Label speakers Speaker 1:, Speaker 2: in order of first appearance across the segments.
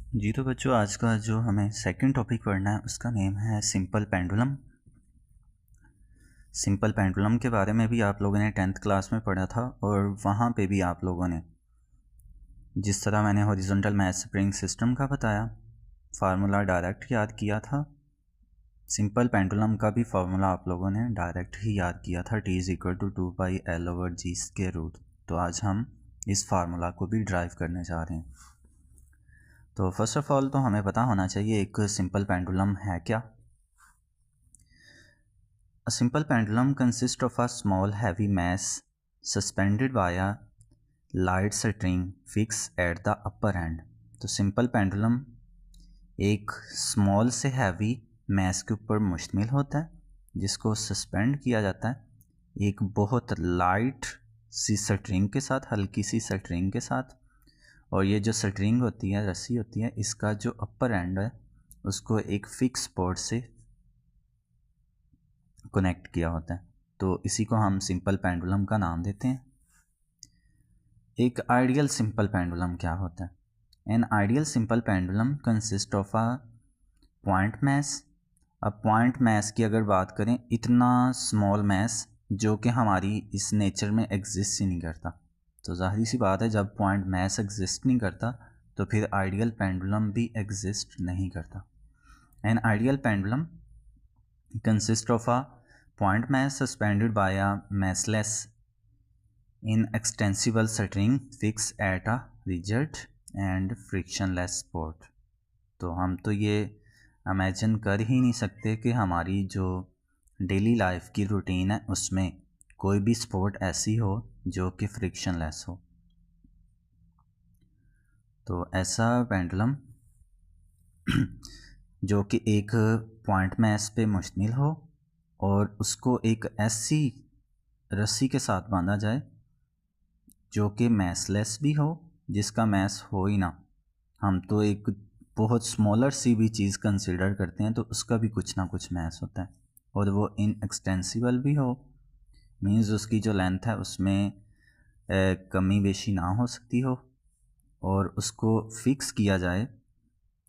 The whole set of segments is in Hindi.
Speaker 1: जी तो बच्चों, आज का जो हमें सेकंड टॉपिक पढ़ना है उसका नेम है सिंपल पेंडुलम। सिंपल पेंडुलम के बारे में भी आप लोगों ने 10th क्लास में पढ़ा था और वहाँ पे भी आप लोगों ने जिस तरह मैंने हॉरिजॉन्टल मैथ स्प्रिंग सिस्टम का बताया, फार्मूला डायरेक्ट याद किया था। सिंपल पेंडुलम का भी फार्मूला आप लोगों ने डायरेक्ट ही याद किया था, T=2πL/g²। तो आज हम इस फार्मूला को भी ड्राइव करने जा रहे हैं। तो फर्स्ट ऑफ ऑल तो हमें पता होना चाहिए एक सिंपल पेंडुलम है क्या। A simple pendulum consists of a small heavy mass suspended by a light string fixed at the upper end। तो सिंपल पेंडुलम एक स्मॉल से हैवी मैस के ऊपर मुश्तमिल होता है जिसको सस्पेंड किया जाता है एक बहुत लाइट सी स्ट्रिंग के साथ, हल्की सी स्ट्रिंग के साथ। और ये जो स्ट्रिंग होती है, रस्सी होती है, इसका जो अपर एंड है उसको एक फिक्स पॉइंट से कनेक्ट किया होता है। तो इसी को हम सिंपल पेंडुलम का नाम देते हैं। एक आइडियल सिंपल पेंडुलम क्या होता है? An ideal simple pendulum consist of a point mass. अब पॉइंट मैस की अगर बात करें, इतना स्मॉल मैस जो कि हमारी इस नेचर में एग्जिस्ट ही नहीं करता। तो जाहिर सी बात है, जब पॉइंट मैस एग्जिस्ट नहीं करता तो फिर आइडियल पेंडुलम भी एग्जिस्ट नहीं करता। An ideal pendulum consist of a point mass suspended by a massless inextensible string fixed at a rigid and frictionless port। तो हम तो ये इमेजिन कर ही नहीं सकते कि हमारी जो डेली लाइफ की रूटीन है उसमें कोई भी स्पोर्ट ऐसी हो जो कि फ्रिक्शनलेस हो। तो ऐसा पेंडुलम जो कि एक पॉइंट मैस पे मुश्तमिल हो और उसको एक ऐसी रस्सी के साथ बांधा जाए जो कि मैसलेस भी हो, जिसका मैस हो ही ना। हम तो एक बहुत स्मॉलर सी भी चीज़ कंसिडर करते हैं तो उसका भी कुछ ना कुछ मैस होता है। और वो इनएक्सटेंसिबल भी हो, मीन्स उसकी जो लेंथ है उसमें कमी बेशी ना हो सकती हो, और उसको फिक्स किया जाए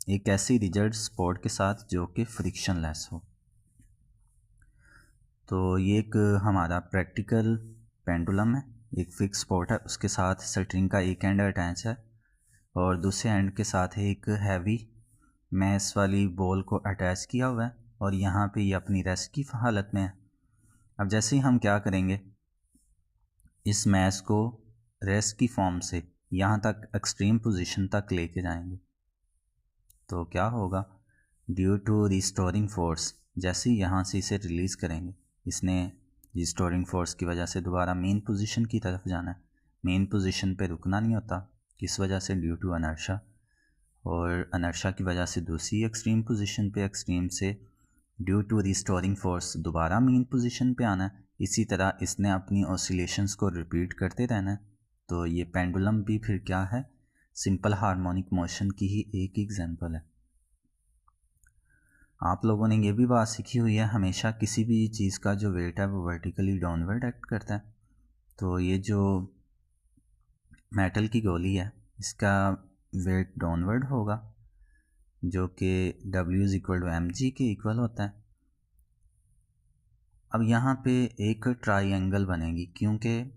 Speaker 1: एक ऐसी रिजिड स्पॉट के साथ जो कि फ्रिक्शनलेस हो। तो ये एक हमारा प्रैक्टिकल पेंडुलम है। एक फिक्स स्पॉट है, उसके साथ स्ट्रिंग का एक एंड अटैच है और दूसरे एंड के साथ एक हैवी मैस वाली बॉल को अटैच किया हुआ है और यहाँ पे ये अपनी रेस्ट की हालत में है। अब जैसे ही हम क्या करेंगे, इस मैस को रेस्ट की फॉर्म से यहाँ तक एक्सट्रीम पोजीशन तक लेके जाएंगे तो क्या होगा, ड्यू टू रिस्टोरिंग फोर्स, जैसे ही यहाँ से इसे रिलीज़ करेंगे, इसने रिस्टोरिंग फोर्स की वजह से दोबारा मेन पोजीशन की तरफ जाना है। मेन पोजीशन पे रुकना नहीं होता, किस वजह से? Due to inertia. और अनर्शा की वजह से दूसरी एक्सट्रीम पोजीशन पे, एक्सट्रीम से ड्यू टू रिस्टोरिंग फोर्स दोबारा मेन पोजीशन पे आना है। इसी तरह इसने अपनी ऑसिलेशंस को रिपीट करते रहना है। तो ये पेंडुलम भी फिर क्या है? सिंपल हार्मोनिक मोशन की ही एक एग्जांपल है। आप लोगों ने ये भी बात सीखी हुई है, हमेशा किसी भी चीज़ का जो वेट है वो वर्टिकली डाउनवर्ड एक्ट करता है। तो ये जो मेटल की गोली है इसका वेट डाउनवर्ड होगा जो कि W=mg के इक्वल होता है। अब यहाँ पे एक ट्राइंगल बनेगी क्योंकि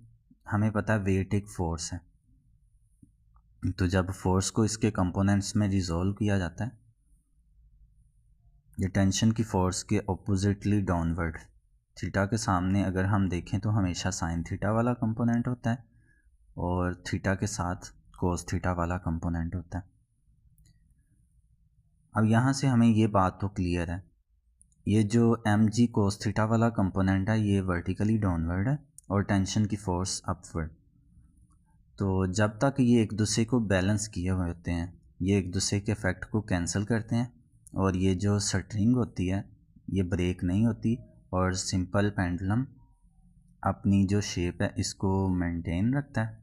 Speaker 1: हमें पता है वेट एक फोर्स है। तो जब फोर्स को इसके कंपोनेंट्स में रिजॉल्व किया जाता है, ये टेंशन की फोर्स के ऑपोजिटली डाउनवर्ड, थीटा के सामने अगर हम देखें तो हमेशा साइन थीटा वाला कंपोनेंट होता है और थीटा के साथ कोस थीटा वाला कंपोनेंट होता है। अब यहाँ से हमें ये बात तो क्लियर है, ये जो mg कोस थीटा वाला कंपोनेंट है ये वर्टिकली डाउनवर्ड है और टेंशन की फोर्स अपवर्ड। तो जब तक ये एक दूसरे को बैलेंस किए हुए होते हैं, ये एक दूसरे के इफेक्ट को कैंसिल करते हैं और ये जो स्ट्रिंग होती है ये ब्रेक नहीं होती और सिंपल पेंडुलम अपनी जो शेप है इसको मेंटेन रखता है।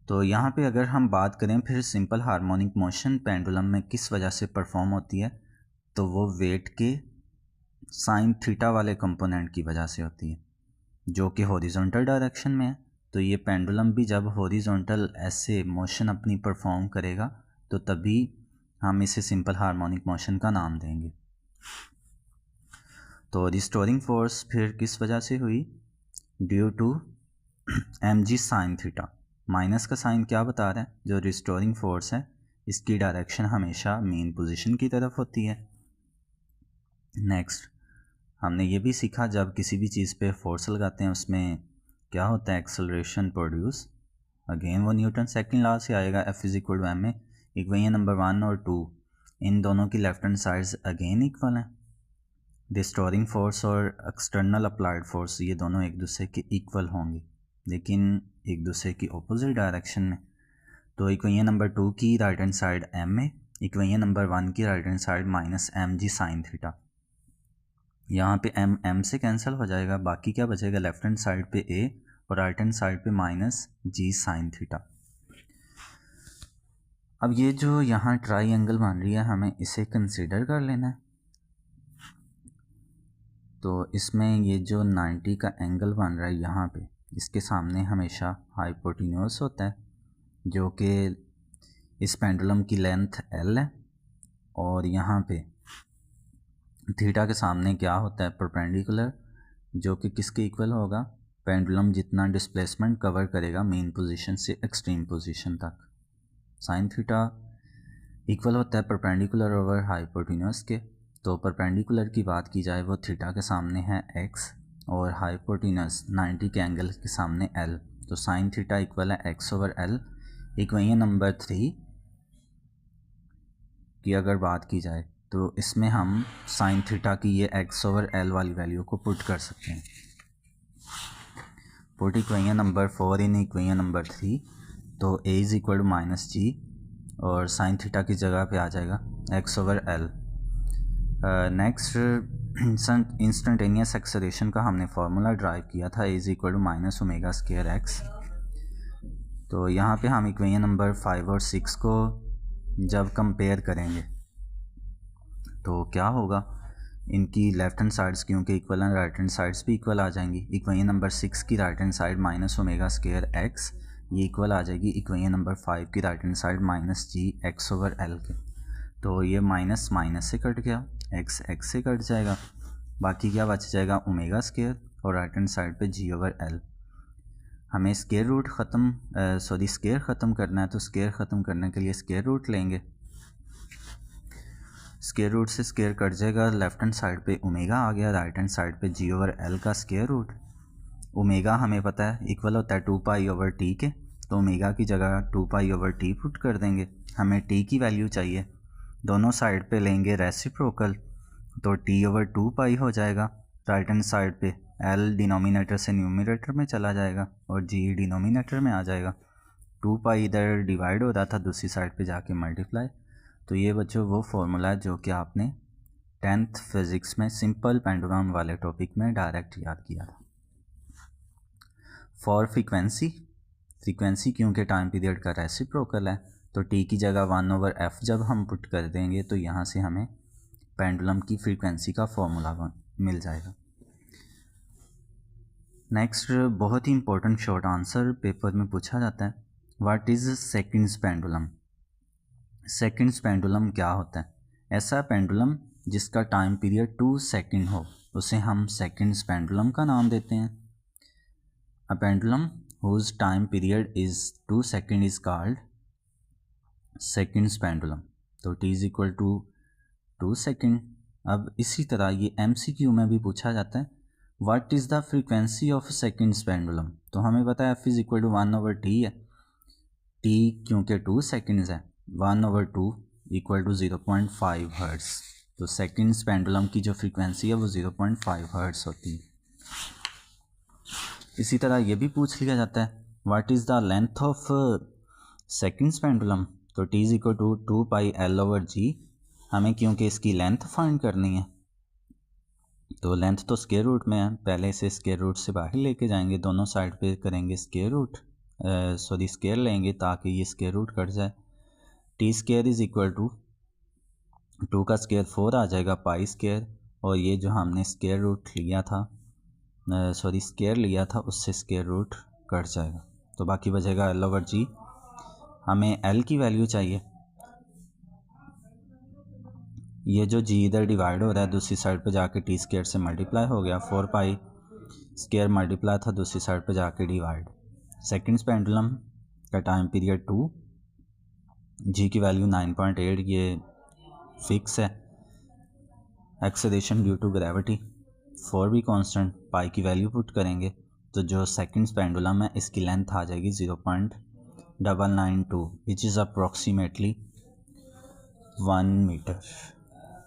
Speaker 1: तो यहाँ पे अगर हम बात करें फिर सिंपल हार्मोनिक मोशन पेंडुलम में किस वजह से परफॉर्म होती है, तो वो वेट के साइन थीटा वाले कंपोनेंट की वजह से होती है जो कि हॉरिजॉन्टल डायरेक्शन में है। तो ये पेंडुलम भी जब हॉरिजॉन्टल ऐसे मोशन अपनी परफॉर्म करेगा तो तभी हम इसे सिंपल हार्मोनिक मोशन का नाम देंगे। तो रिस्टोरिंग फोर्स फिर किस वजह से हुई? Due to mg sine theta. Minus का साइन क्या बता रहा है? जो रिस्टोरिंग फोर्स है इसकी डायरेक्शन हमेशा मेन पोजीशन की तरफ होती है। नेक्स्ट हमने ये भी सीखा जब किसी भी चीज़ पे फोर्स लगाते हैं उसमें क्या होता है? Acceleration produce. अगेन वो न्यूटन सेकंड लॉ से आएगा, F is equal to M A. Equation number 1 और 2 इन दोनों की left hand sides again equal हैं। रिस्टोरिंग फोर्स और एक्सटर्नल अप्लाइड फोर्स ये दोनों एक दूसरे के इक्वल होंगे लेकिन एक दूसरे की अपोजिट डायरेक्शन में। तो इक्वेशन नंबर 2 की right hand side M A, equation number 1 की right hand side minus M G sine theta. यहाँ पे एम से कैंसिल हो जाएगा, बाकी क्या बचेगा? लेफ्ट हैंड साइड पे ए और राइट हैंड साइड पे माइनस जी साइन थीटा। अब ये जो यहाँ ट्राइंगल बन रही है हमें इसे कंसीडर कर लेना है। तो इसमें ये जो 90 का एंगल बन रहा है यहाँ पे, इसके सामने हमेशा हाइपोटेन्यूस होता है जो कि इस पेंडुलम की लेंथ L है, और यहाँ पे थीटा के सामने क्या होता है? परपेंडिकुलर, जो कि किसके इक्वल होगा? पेंडुलम जितना डिस्प्लेसमेंट कवर करेगा मेन पोजीशन से एक्सट्रीम पोजीशन तक। साइन थीटा इक्वल होता है परपेंडिकुलर ओवर हाइपोटेन्यूस के। तो परपेंडिकुलर की बात की जाए वो थीटा के सामने है x और हाइपोटेन्यूस 90 के एंगल के सामने L। तो साइन थीटा इक्वल है x over L। Equation number 3 की अगर बात की जाए तो इसमें हम साइन थीटा की ये x ओवर L वाली वैल्यू को पुट कर सकते हैं। Put equation number 4 in equation number 3। तो a is equal to minus g और साइन थीटा की जगह पे आ जाएगा x over L। Next instantaneous acceleration का हमने फार्मूला ड्राइव किया था, is equal to minus omega square x. तो यहाँ पे हम इक्वेशन नंबर 5 और 6 को जब कंपेयर करेंगे तो क्या होगा? इनकी लेफ्ट हैंड साइड्स क्योंकि इक्वल हैं, राइट हैंड साइड्स भी इक्वल आ जाएंगी। इक्वेशन नंबर 6 की right hand side minus omega square x ये इक्वल आ जाएगी इक्वेशन नंबर 5 की राइट हैंड साइड माइनस जी एक्स ओवर एल के। तो ये माइनस माइनस से कट गया, एक्स एक्स से कट जाएगा, बाकी क्या बच जाएगा? ओमेगा स्क्वायर और राइट हैंड साइड पे जी ओवर एल। हमें स्क्वायर रूट स्क्वायर ख़त्म करना है, तो स्क्वायर ख़त्म करने के लिए स्क्वायर रूट लेंगे। स्क्वायर रूट से स्क्वायर कट जाएगा, लेफ्ट हैंड साइड पे ओमेगा आ गया, राइट हैंड साइड पे जी ओवर एल का स्क्वायर रूट। ओमेगा हमें पता है इक्वल होता है 2 पाई ओवर टी के, तो ओमेगा की जगह 2 पाई ओवर टी पुट कर देंगे। हमें टी की वैल्यू चाहिए, दोनों साइड पे लेंगे रेसिप्रोकल, तो टी ओवर 2 पाई हो जाएगा। राइट हैंड साइड पे एल डिनोमिनेटर से न्यूमरेटर में चला जाएगा और जी डिनोमिनेटर में आ जाएगा। 2 पाई इधर डिवाइड हो रहा था, दूसरी साइड पे जाके मल्टीप्लाई। तो ये बच्चों वो फॉर्मूला है जो कि आपने 10th फिज़िक्स में सिंपल पेंडुलम वाले टॉपिक में डायरेक्ट याद किया था। फॉर फ्रीक्वेंसी क्योंकि टाइम पीरियड का रेसिप्रोकल है, तो टी की जगह 1 ओवर एफ जब हम पुट कर देंगे तो यहाँ से हमें पेंडुलम की फ्रीक्वेंसी का फॉर्मूला मिल जाएगा। नेक्स्ट बहुत ही इंपॉर्टेंट शॉर्ट आंसर पेपर में पूछा जाता है, what is seconds pendulum? Seconds pendulum क्या होता है? ऐसा पेंडुलम जिसका टाइम पीरियड 2 सेकंड हो उसे हम सेकंड्स पेंडुलम का नाम देते हैं। A pendulum whose time period is 2 second is called seconds pendulum। तो t is equal to 2 second। अब इसी तरह ये MCQ में भी पूछा जाता है, what is the frequency of seconds pendulum? तो हमें पता है f is equal to 1 over t है, t क्योंकि 2 seconds है, 1 over 2 equal to 0.5 हर्ट्ज़। तो सेकंड्स पेंडुलम की जो फ्रीक्वेंसी है वो 0.5 हर्ट्ज़ होती है। इसी तरह ये भी पूछ लिया जाता है, what is the length of seconds pendulum? तो t is equal to 2 pi L over g. हमें क्योंकि इसकी लेंथ फाइंड करनी है, तो लेंथ तो स्क्वायर रूट में है, पहले इसे स्क्वायर रूट से बाहर लेके जाएंगे, दोनों साइड पे करेंगे स्क्वायर रूट, स्क्वायर लेंगे ताकि ये स्क्वायर रूट कट जाए। T square is equal to 2 का स्क्वायर 4 आ जाएगा पाई स्क्वायर, और ये जो हमने स्क्वायर रूट लिया था स्क्वायर लिया था उससे स्क्वायर रूट कट जाएगा, तो बाकी बचेगा एल ओवर जी। हमें एल की वैल्यू चाहिए, ये जो जी इधर डिवाइड हो रहा है दूसरी साइड पे जाके टी स्क्वायर से मल्टीप्लाई हो गया, 4 पाई स्क्वायर मल्टीप्लाई था दूसरी साइड पे जाके डिवाइड। सेकंड्स पेंडुलम का टाइम पीरियड 2, जी की वैल्यू 9.8, ये फिक्स है। एक्सेलरेशन ड्यू टू ग्रेविटी 4 भी कांस्टेंट, पाई की वैल्यू पुट करेंगे तो जो सेकंड्स पेंडुलम है इसकी लेंथ आ जाएगी 0.992 विच इज़ अप्रॉक्सीमेटली 1 मीटर।